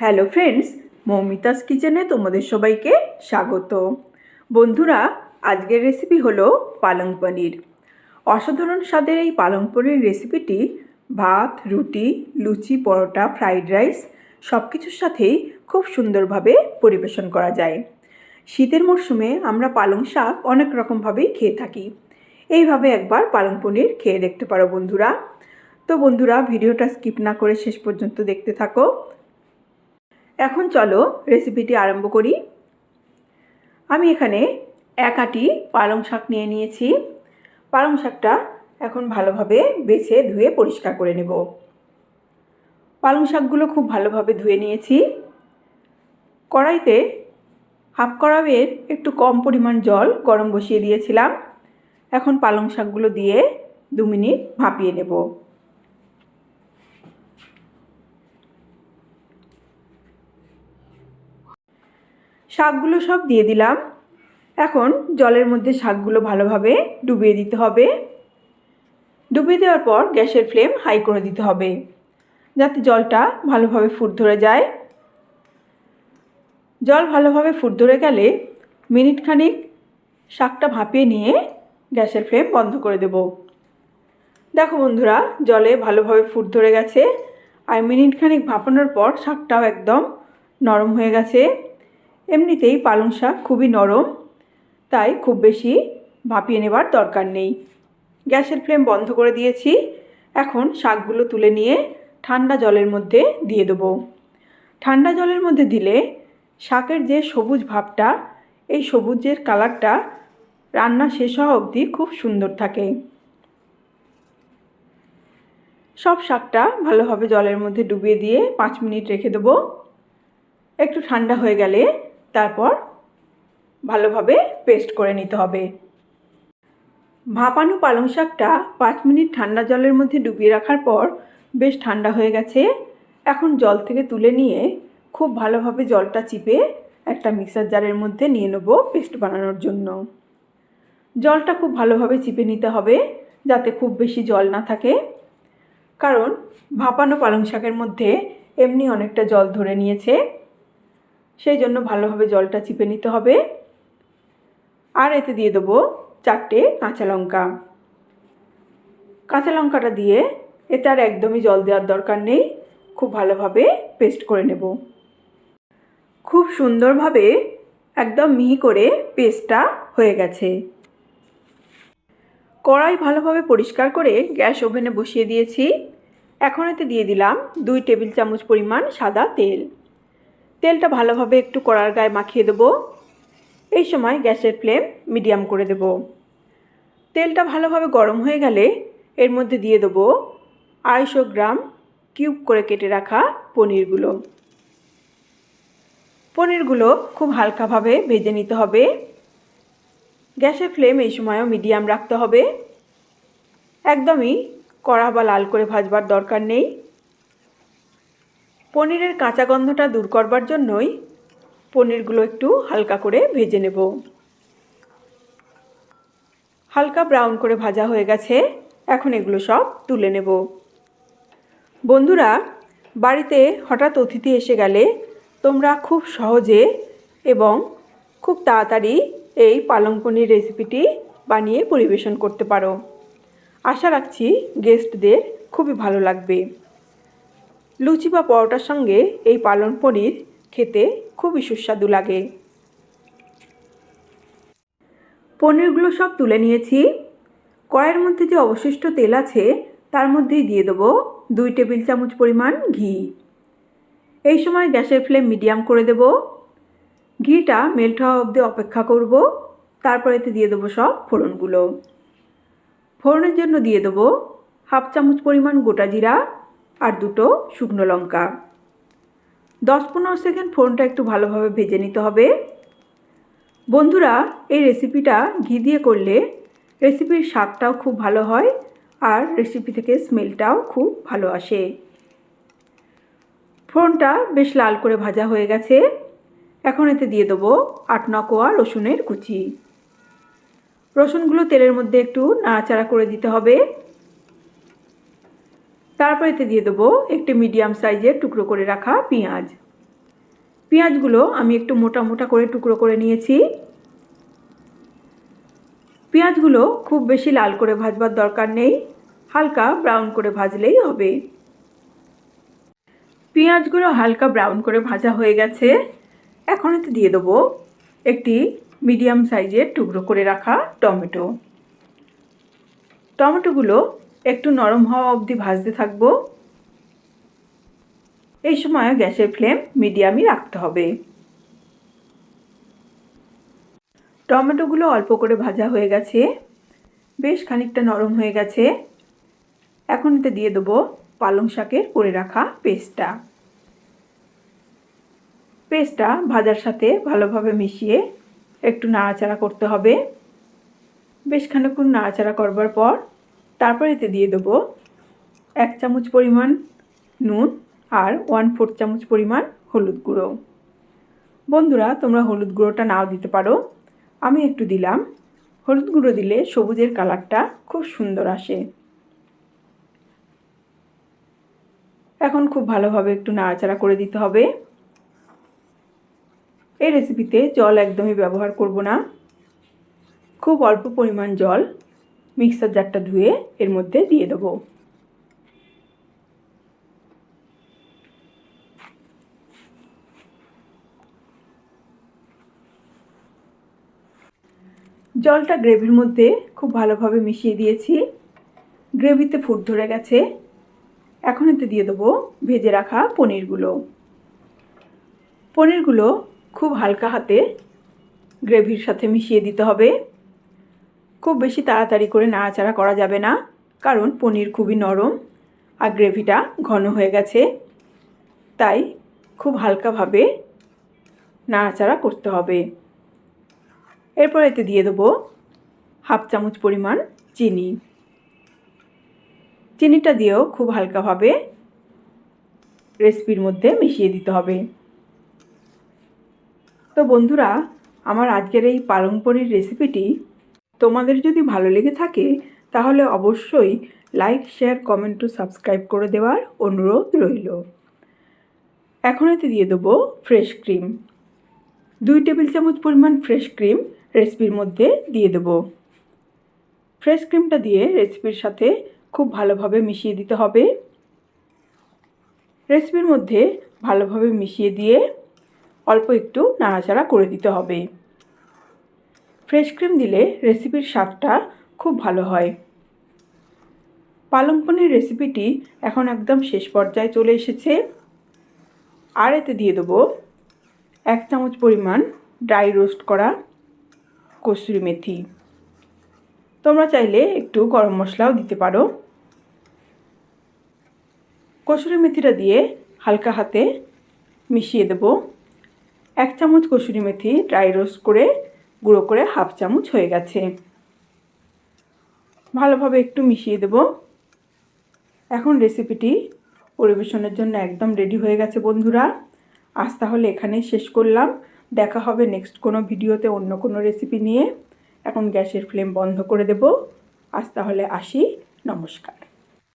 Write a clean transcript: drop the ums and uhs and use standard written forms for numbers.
Hello friends, Moumita's কিচেনে তোমাদের সবাইকে স্বাগত। বন্ধুরা, আজকের রেসিপি হলো পালং পনির। অসাধারণ স্বাদের এই পালং পনির রেসিপিটি ভাত, রুটি, লুচি, পরোটা, ফ্রাইড রাইস সব কিছুর সাথেই খুব সুন্দরভাবে পরিবেশন করা যায়। শীতের মরশুমে আমরা পালং শাক অনেক রকমভাবেই খেয়ে থাকি। এইভাবে একবার পালং পনির খেয়ে দেখতে পারো বন্ধুরা। তো বন্ধুরা, ভিডিওটা স্কিপ না করে শেষ পর্যন্ত দেখতে থাকো। এখন চলো রেসিপিটি আরম্ভ করি। আমি এখানে এক আঁটি পালং শাক নিয়ে নিয়েছি। পালং শাকটা এখন ভালোভাবে বেছে ধুয়ে পরিষ্কার করে নেব। পালং শাকগুলো খুব ভালোভাবে ধুয়ে নিয়েছি। কড়াইতে হাফ কাপের একটু কম পরিমাণ জল গরম বসিয়ে দিয়েছিলাম। এখন পালং শাকগুলো দিয়ে 2 মিনিট ভাপিয়ে নেব। শাকগুলো সব দিয়ে দিলাম। এখন জলের মধ্যে শাকগুলো ভালোভাবে ডুবিয়ে দিতে হবে। ডুবিয়ে দেওয়ার পর গ্যাসের ফ্লেম হাই করে দিতে হবে, যাতে জলটা ভালোভাবে ফুট ধরে যায়। জল ভালোভাবে ফুট ধরে গেলে মিনিট খানিক শাকটা ভাপিয়ে নিয়ে গ্যাসের ফ্লেম বন্ধ করে দেব। দেখো বন্ধুরা, জলে ভালোভাবে ফুট ধরে গেছে আর মিনিট খানিক ভাপানোর পর শাকটাও একদম নরম হয়ে গেছে। এমনিতেই পালং শাক খুবই নরম, তাই খুব বেশি ভাপিয়ে নেবার দরকার নেই। গ্যাসের ফ্লেম বন্ধ করে দিয়েছি। এখন শাকগুলো তুলে নিয়ে ঠান্ডা জলের মধ্যে দিয়ে দেবো। ঠান্ডা জলের মধ্যে দিলে শাকের যে সবুজ ভাবটা, এই সবুজের কালারটা রান্না শেষ হওয়া অবধি খুব সুন্দর থাকে। সব শাকটা ভালোভাবে জলের মধ্যে ডুবিয়ে দিয়ে 5 মিনিট রেখে দেবো। একটু ঠান্ডা হয়ে গেলে তারপর ভালোভাবে পেস্ট করে নিতে হবে। ভাপানো পালং শাকটা 5 মিনিট ঠান্ডা জলের মধ্যে ডুবিয়ে রাখার পর বেশ ঠান্ডা হয়ে গেছে। এখন জল থেকে তুলে নিয়ে খুব ভালোভাবে জলটা চিপে একটা মিক্সার জারের মধ্যে নিয়ে নেব পেস্ট বানানোর জন্য। জলটা খুব ভালোভাবে চিপে নিতে হবে, যাতে খুব বেশি জল না থাকে, কারণ ভাপানো পালং শাকের মধ্যে এমনি অনেকটা জল ধরে নিয়েছে। সেই জন্য ভালোভাবে জলটা চিপে নিতে হবে। আর এতে দিয়ে দেবো 4টে কাঁচা লঙ্কা। কাঁচা লঙ্কাটা দিয়ে এতে আর একদমই জল দেওয়ার দরকার নেই, খুব ভালোভাবে পেস্ট করে নেব। খুব সুন্দরভাবে একদম মিহি করে পেস্টটা হয়ে গেছে। কড়াই ভালোভাবে পরিষ্কার করে গ্যাস ওভেনে বসিয়ে দিয়েছি। এখন এতে দিয়ে দিলাম 2 টেবিল চামচ পরিমাণ সাদা তেল। তেলটা ভালোভাবে একটু কড়ার গায়ে মাখিয়ে দেবো। এই সময় গ্যাসের ফ্লেম মিডিয়াম করে দেব। তেলটা ভালোভাবে গরম হয়ে গেলে এর মধ্যে দিয়ে দেবো 250 গ্রাম কিউব করে কেটে রাখা পনিরগুলো। পনিরগুলো খুব হালকাভাবে ভেজে নিতে হবে। গ্যাসের ফ্লেম এই সময়ও মিডিয়াম রাখতে হবে। একদমই কড়া বা লাল করে ভাজবার দরকার নেই। পনিরের কাঁচা গন্ধটা দূর করবার জন্যই পনিরগুলো একটু হালকা করে ভেজে নেব। হালকা ব্রাউন করে ভাজা হয়ে গেছে। এখন এগুলো সব তুলে নেব। বন্ধুরা, বাড়িতে হঠাৎ অতিথি এসে গেলে তোমরা খুব সহজে এবং খুব তাড়াতাড়ি এই পালং পনির রেসিপিটি বানিয়ে পরিবেশন করতে পারো। আশা রাখছি গেস্টদের খুবই ভালো লাগবে। লুচি বা পরোটার সঙ্গে এই পালং পনির খেতে খুবই সুস্বাদু লাগে। পনিরগুলো সব তুলে নিয়েছি। কড়াইয়ের মধ্যে যে অবশিষ্ট তেল আছে তার মধ্যেই দিয়ে দেবো 2 টেবিল চামচ পরিমাণ ঘি। এই সময় গ্যাসের ফ্লেম মিডিয়াম করে দেব। ঘিটা মেল্ট হওয়া অবধি অপেক্ষা করব। তারপর এতে দিয়ে দেবো সব ফোড়নগুলো। ফোড়নের জন্য দিয়ে দেবো 1/2 চামচ পরিমাণ গোটা জিরা আর 2টো শুকনো লঙ্কা। 10-15 সেকেন্ড ফোড়নটা একটু ভালোভাবে ভেজে নিতে হবে। বন্ধুরা, এই রেসিপিটা ঘি দিয়ে করলে রেসিপির স্বাদটাও খুব ভালো হয় আর রেসিপি থেকে স্মেলটাও খুব ভালো আসে। ফোড়নটা বেশ লাল করে ভাজা হয়ে গেছে। এখন এতে দিয়ে দেবো 8-9 কোয়া রসুনের কুচি। রসুনগুলো তেলের মধ্যে একটু নাড়াচাড়া করে দিতে হবে। তারপর এতে দিয়ে দেবো একটি মিডিয়াম সাইজের টুকরো করে রাখা পেঁয়াজ। পেঁয়াজগুলো আমি একটু মোটা মোটা করে টুকরো করে নিয়েছি। পেঁয়াজগুলো খুব বেশি লাল করে ভাজবার দরকার নেই, হালকা ব্রাউন করে ভাজলেই হবে। পেঁয়াজগুলো হালকা ব্রাউন করে ভাজা হয়ে গেছে। এখন এতে দিয়ে দেবো একটি মিডিয়াম সাইজের টুকরো করে রাখা টমেটো। টমেটোগুলো একটু নরম হওয়া অবধি ভাজতে থাকবো। এই সময় গ্যাসের ফ্লেম মিডিয়ামই রাখতে হবে। টমেটোগুলো অল্প করে ভাজা হয়ে গেছে, বেশ খানিকটা নরম হয়ে গেছে। এখন এতে দিয়ে দেবো পালং শাকের করে রাখা পেস্টটা ভাজার সাথে ভালোভাবে মিশিয়ে একটু নাড়াচাড়া করতে হবে। বেশ খানিকক্ষণ নাড়াচাড়া করবার পর তারপর এতে দিয়ে দেবো 1 চামচ পরিমাণ নুন আর 1/4 চামচ পরিমাণ হলুদ গুঁড়ো। বন্ধুরা, তোমরা হলুদ গুঁড়োটা নাও দিতে পারো, আমি একটু দিলাম। হলুদ গুঁড়ো দিলে সবুজের কালারটা খুব সুন্দর আসে। এখন খুব ভালোভাবে একটু নাড়াচাড়া করে দিতে হবে। এই রেসিপিতে জল একদমই ব্যবহার করব না, খুব অল্প পরিমাণ জল মিক্সার জারটা ধুয়ে এর মধ্যে দিয়ে দেবো। জলটা গ্রেভির মধ্যে খুব ভালোভাবে মিশিয়ে দিয়েছি। গ্রেভিতে ফুট ধরে গেছে। এখন এতে দিয়ে দেবো ভেজে রাখা পনিরগুলো খুব হালকা হাতে গ্রেভির সাথে মিশিয়ে দিতে হবে। খুব বেশি তাড়াতাড়ি করে নাড়াচাড়া করা যাবে না, কারণ পনির খুবই নরম আর গ্রেভিটা ঘন হয়ে গেছে। তাই খুব হালকাভাবে নাড়াচাড়া করতে হবে। এরপর এতে দিয়ে দেবো 1/2 চামচ পরিমাণ চিনিটা দিয়েও খুব হালকাভাবে রেসিপির মধ্যে মিশিয়ে দিতে হবে। তো বন্ধুরা, আমার আজকের এই পালং পনির রেসিপিটি তোমাদের যদি ভালো লেগে থাকে তাহলে অবশ্যই লাইক, শেয়ার, কমেন্ট ও সাবস্ক্রাইব করে দেওয়ার অনুরোধ রইল। এখন এতে দিয়ে দেবো ফ্রেশ ক্রিম। 2 টেবিল চামচ পরিমাণ ফ্রেশ ক্রিম রেসিপির মধ্যে দিয়ে দেবো। ফ্রেশ ক্রিমটা দিয়ে রেসিপির সাথে খুব ভালোভাবে মিশিয়ে দিতে হবে। রেসিপির মধ্যে ভালোভাবে মিশিয়ে দিয়ে অল্প একটু নাড়াচাড়া করে দিতে হবে। ফ্রেশ ক্রিম দিলে রেসিপির স্বাদটা খুব ভালো হয়। পালং পনির রেসিপিটি এখন একদম শেষ পর্যায়ে চলে এসেছে। আর এতে দিয়ে দেবো 1 চামচ পরিমাণ ড্রাই রোস্ট করা কসুরি মেথি। তোমরা চাইলে একটু গরম মশলাও দিতে পারো। কসুরি মেথিটা দিয়ে হালকা হাতে মিশিয়ে দেবো। 1 চামচ কসুরি মেথি ড্রাই রোস্ট করে গুঁড়ো করে 1/2 চামচ হয়ে গেছে। ভালোভাবে একটু মিশিয়ে দেব। এখন রেসিপিটি পরিবেশনের জন্য একদম রেডি হয়ে গেছে বন্ধুরা। আজ তাহলে এখানেই শেষ করলাম। দেখা হবে নেক্সট কোনো ভিডিওতে অন্য কোনো রেসিপি নিয়ে। এখন গ্যাসের ফ্লেম বন্ধ করে দেব। আজ তাহলে আসি। নমস্কার।